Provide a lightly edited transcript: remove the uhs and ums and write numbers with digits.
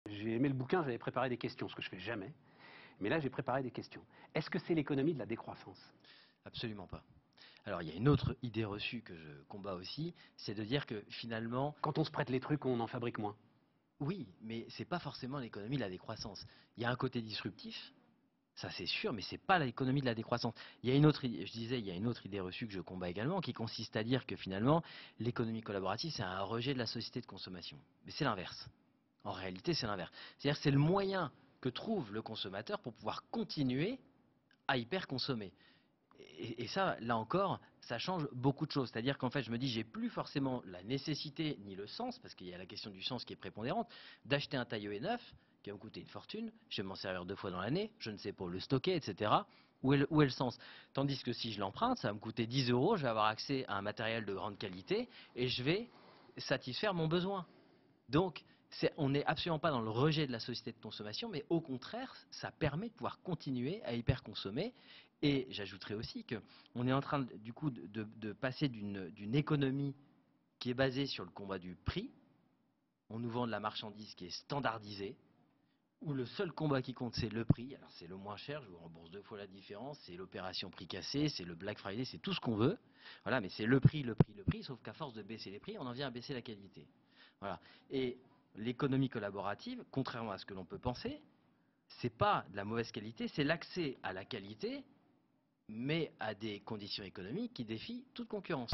J'ai aimé le bouquin, j'avais préparé des questions, ce que je fais jamais. Mais là, j'ai préparé des questions. Est-ce que c'est l'économie de la décroissance? Absolument pas. Alors il y a une autre idée reçue que je combats aussi, c'est de dire que finalement, Quand on se prête les trucs, on en fabrique moins. oui, mais c'est pas forcément l'économie de la décroissance. Il y a un côté disruptif, ça c'est sûr, mais c'est pas l'économie de la décroissance. Il y a une autre, je disais, il y a une autre idée reçue que je combats également, qui consiste à dire que finalement, l'économie collaborative, c'est un rejet de la société de consommation. Mais c'est l'inverse. En réalité, c'est l'inverse. C'est-à-dire que c'est le moyen que trouve le consommateur pour pouvoir continuer à hyper consommer. Et ça, là encore, ça change beaucoup de choses. C'est-à-dire qu'en fait, je me dis, j'ai plus forcément la nécessité ni le sens, parce qu'il y a la question du sens qui est prépondérante, d'acheter un tailleur neuf qui va me coûter une fortune, je vais m'en servir 2 fois dans l'année, je ne sais pas où le stocker, etc. Où est le sens? Tandis que si je l'emprunte, ça va me coûter 10 euros, je vais avoir accès à un matériel de grande qualité et je vais satisfaire mon besoin. Donc, on n'est absolument pas dans le rejet de la société de consommation, mais au contraire, ça permet de pouvoir continuer à hyper consommer. Et j'ajouterais aussi qu'on est en train du coup de passer d'une économie qui est basée sur le combat du prix. On nous vend de la marchandise qui est standardisée, où le seul combat qui compte c'est le prix. Alors c'est le moins cher, je vous rembourse 2 fois la différence, c'est l'opération prix cassé, c'est le Black Friday, c'est tout ce qu'on veut. Voilà, mais c'est le prix, le prix, le prix, sauf qu'à force de baisser les prix, on en vient à baisser la qualité. Voilà. Et l'économie collaborative, contrairement à ce que l'on peut penser, c'est pas de la mauvaise qualité, c'est l'accès à la qualité, mais à des conditions économiques qui défient toute concurrence.